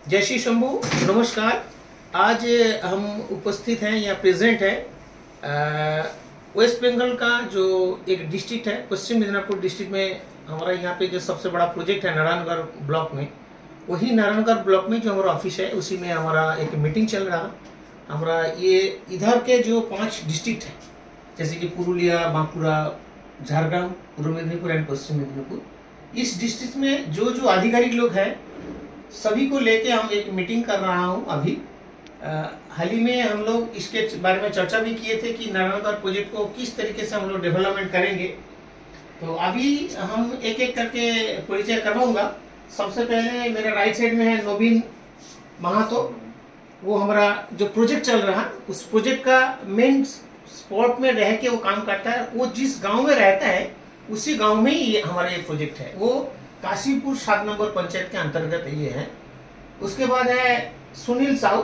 जय श्री शंभू, नमस्कार। आज हम उपस्थित हैं या प्रेजेंट हैं वेस्ट बंगाल का जो एक डिस्ट्रिक्ट है, पश्चिम मिदनापुर डिस्ट्रिक्ट में। हमारा यहाँ पे जो सबसे बड़ा प्रोजेक्ट है नारायणगढ़ ब्लॉक में, वही नारायणगढ़ ब्लॉक में जो हमारा ऑफिस है उसी में हमारा एक मीटिंग चल रहा। हमारा ये इधर के जो 5 डिस्ट्रिक्ट हैं जैसे कि पुरुलिया, बांकुड़ा, झारग्राम, पूर्व मेदिनीपुर एंड पश्चिम मेदिनीपुर, इस डिस्ट्रिक्ट में जो जो आधिकारिक लोग हैं सभी को लेके हम एक मीटिंग कर रहा हूँ अभी। हाल ही में हम लोग इसके बारे में चर्चा भी किए थे कि नारायणगढ़ प्रोजेक्ट को किस तरीके से हम लोग डेवलपमेंट करेंगे। तो अभी हम एक एक करके परिचय करवाऊंगा। सबसे पहले मेरा राइट साइड में है नवीन महातो। वो हमारा जो प्रोजेक्ट चल रहा है उस प्रोजेक्ट का मेन स्पॉट में रह के वो काम करता है। वो जिस गांव में रहता है उसी गांव में ही हमारा ये प्रोजेक्ट है। वो काशीपुर 7 नंबर पंचायत के अंतर्गत ये है। उसके बाद है सुनील साहू।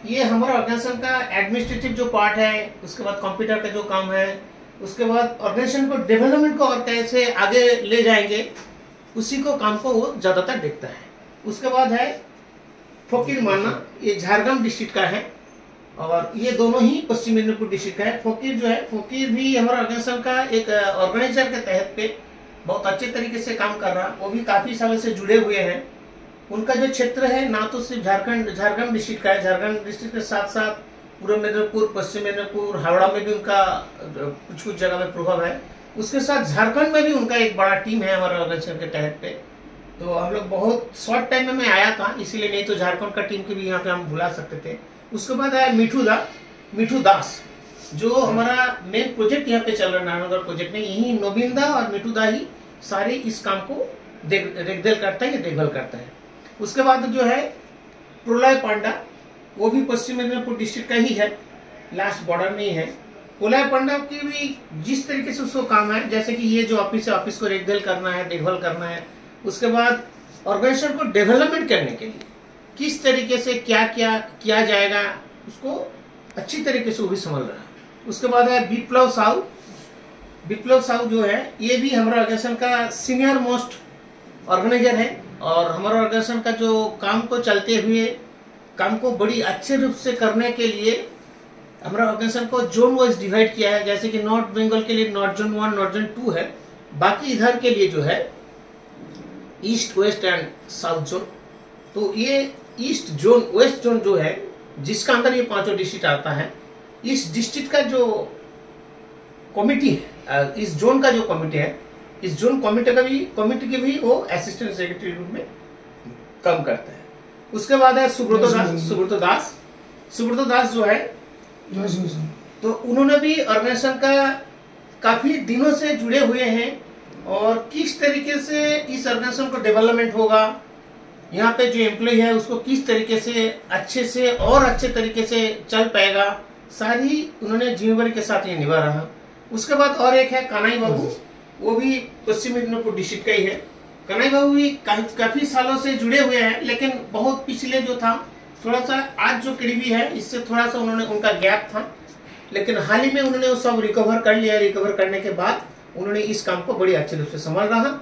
ये हमारा ऑर्गेनाइजेशन का एडमिनिस्ट्रेटिव जो पार्ट है, उसके बाद कंप्यूटर का जो काम है, उसके बाद ऑर्गेनाइजेशन को डेवलपमेंट को और कैसे आगे ले जाएंगे उसी को काम को वो ज्यादातर देखता है। उसके बाद है फकीर माना, ये झारग्राम डिस्ट्रिक्ट का है और ये दोनों ही पश्चिम मेदिनीपुर डिस्ट्रिक्ट का है। फकीर जो है, फकीर भी हमारा ऑर्गेनाइजेशन का एक ऑर्गेनाइजर के तहत पे बहुत अच्छे तरीके से काम कर रहा। वो भी काफी सालों से जुड़े हुए हैं। उनका जो क्षेत्र है ना तो सिर्फ झारग्राम डिस्ट्रिक्ट का है, झारग्राम डिस्ट्रिक्ट के साथ साथ पूर्व मेदिनीपुर, पश्चिम मेदिनीपुर, हावड़ा में भी उनका कुछ कुछ जगह में प्रभाव है। उसके साथ झारखंड में भी उनका एक बड़ा टीम है हमारे ऑर्गेनाइजेशन के तहत पे। तो हम लोग बहुत शॉर्ट टाइम में मैं आया था, इसीलिए नहीं तो झारखंड का टीम की भी यहाँ पे हम बुला सकते थे। उसके बाद आया मिठू दास, जो हमारा मेन प्रोजेक्ट यहाँ पे चल रहा है नारायणगढ़ प्रोजेक्ट में। यही नवीन दा और मिठू दा ही सारे इस काम को देखभाल करता है या देखभाल करता है। उसके बाद जो है प्रलय पांडा, वो भी पश्चिम मेदिनीपुर डिस्ट्रिक्ट का ही है, लास्ट बॉर्डर में ही है। प्रलय पांडा की भी जिस तरीके से उसको काम है, जैसे कि ये जो ऑफिस है, ऑफिस को देखभाल करना है। उसके बाद ऑर्गेनाइजेशन को डेवलपमेंट करने के लिए किस तरीके से क्या क्या किया जाएगा उसको अच्छी तरीके से वो भी संभाल रहा है। उसके बाद है विप्लव साहू जो है, ये भी हमारा ऑर्गेनाइजेशन का सीनियर मोस्ट ऑर्गेनाइजर है और हमारा ऑर्गेनाइजेशन का जो काम को चलते हुए काम को बड़ी अच्छे रूप से करने के लिए हमारा ऑर्गेनाइजेशन को जोन वाइज डिवाइड किया है। जैसे कि नॉर्थ बंगाल के लिए नॉर्थ जोन 1, नॉर्थ जोन 2 है। बाकी इधर के लिए जो है east, west and south zone. तो ये ईस्ट जोन, वेस्ट जोन जो है जिसका अंदर ये 5 डिस्ट्रिक्ट आता है, इस डिस्ट्रिक्ट का जो कमिटी है, इस जोन का जो कमिटी है, इस जोन कमिटी के भी वो असिस्टेंट सेक्रेटरी रूप में काम करता है। उसके बाद है सुब्रतो दास जो है, तो उन्होंने भी ऑर्गेनाइजेशन का काफी दिनों से जुड़े हुए हैं और किस तरीके से इस ऑर्गेनाइजेशन को डेवलपमेंट होगा, यहाँ पे जो एम्प्लॉय है उसको किस तरीके से अच्छे तरीके से चल पाएगा, सारी उन्होंने जिम्मेवारी के साथ ये निभा रहा। उसके बाद और एक है कानाई बाबू, वो भी पश्चिम मेदिनीपुर डिस्ट्रिक्ट का ही है। कानाई बाबू भी काफी सालों से जुड़े हुए हैं, लेकिन बहुत पिछले जो था थोड़ा सा आज जो करीबी है इससे थोड़ा सा उनका गैप था, लेकिन हाल ही में उन्होंने वो सब रिकवर कर लिया। रिकवर करने के बाद उन्होंने इस काम को बड़ी अच्छे रूप से संभाल रहा।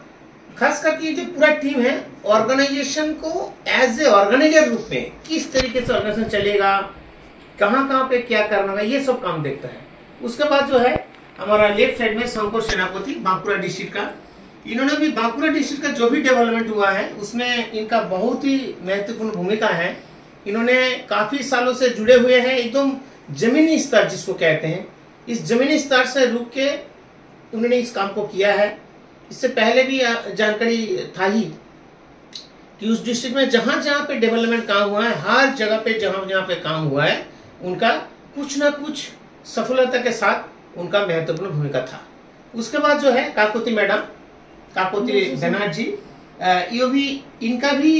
खास करके जो पूरा टीम है ऑर्गेनाइजेशन को एज ए ऑर्गेनाइजर रूप में किस तरीके से ऑर्गेनाइजेशन चलेगा, कहाँ पे क्या करना है, ये सब काम देखता है। उसके बाद जो है हमारा लेफ्ट साइड में शंकर सेनापति, बांकुड़ा डिस्ट्रिक्ट का। इन्होंने भी बांकुड़ा डिस्ट्रिक्ट का जो भी डेवलपमेंट हुआ है उसमें इनका बहुत ही महत्वपूर्ण भूमिका है। इन्होंने काफी सालों से जुड़े हुए हैं, एकदम जमीनी स्तर जिसको कहते हैं, इस जमीनी स्तर से रुक के उन्होंने इस काम को किया है। इससे पहले भी जानकारी था ही कि उस डिस्ट्रिक्ट में जहां जहां पे डेवलपमेंट काम हुआ है, हर जगह पे जहां पे काम हुआ है, उनका कुछ ना कुछ सफलता के साथ उनका महत्वपूर्ण भूमिका था। उसके बाद जो है काकोती मैडम, काकोती बनर्जी, ये भी इनका भी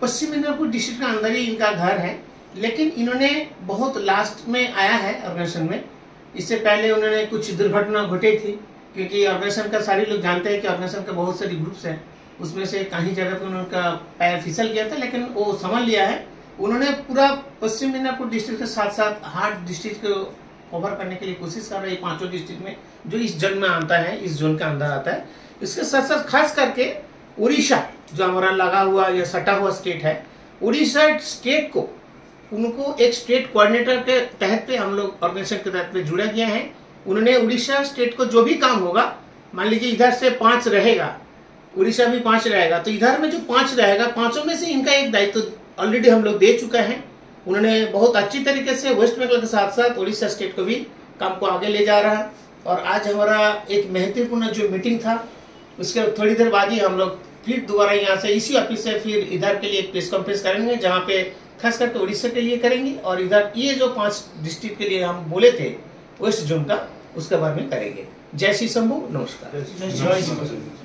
पश्चिम मेदिनीपुर डिस्ट्रिक्ट का अंदर ही इनका घर है, लेकिन इन्होंने बहुत लास्ट में आया है ऑर्गेनाइजेशन में। इससे पहले उन्होंने कुछ दुर्घटना घटी थी, क्योंकि ऑर्गेनाइजेशन का सारे लोग जानते हैं कि ऑर्गेनाइजेशन के बहुत सारी ग्रुप्स हैं, उसमें से कहीं जगह पे उनका पैर फिसल गया था, लेकिन वो संभाल लिया है। उन्होंने पूरा पश्चिम मेदिनीपुर डिस्ट्रिक्ट के साथ साथ 8 डिस्ट्रिक्ट को कवर करने के लिए कोशिश कर रहे हैं, 5 डिस्ट्रिक्ट में जो इस जोन में आता है, इस जोन के अंदर आता है। इसके साथ साथ खास करके उड़ीसा जो हमारा लगा हुआ या सटा हुआ स्टेट है, उड़ीसा स्टेट को उनको एक स्टेट कोऑर्डिनेटर के तहत पे हम लोग ऑर्गेनाइजेशन के तहत पे जुड़ा गया है। उन्होंने उड़ीसा स्टेट को जो भी काम होगा, मान लीजिए इधर से 5 रहेगा, उड़ीसा भी 5 रहेगा, तो इधर में जो 5 रहेगा, 5 में से इनका एक दायित्व ऑलरेडी हम लोग दे चुका है। उन्होंने बहुत अच्छी तरीके से वेस्ट बंगाल के साथ साथ उड़ीसा स्टेट को भी काम को आगे ले जा रहा है। और आज हमारा एक महत्वपूर्ण जो मीटिंग था, उसके थोड़ी देर बाद ही हम लोग फिर दोबारा यहाँ से इसी ऑफिस से फिर इधर के लिए एक प्रेस कॉन्फ्रेंस करेंगे, जहाँ पे खास करके उड़ीसा के लिए करेंगे और इधर ये जो 5 डिस्ट्रिक्ट के लिए हम बोले थे वेस्ट जोन का, उसके बारे में करेंगे। जय श्री शंभू, नमस्कार।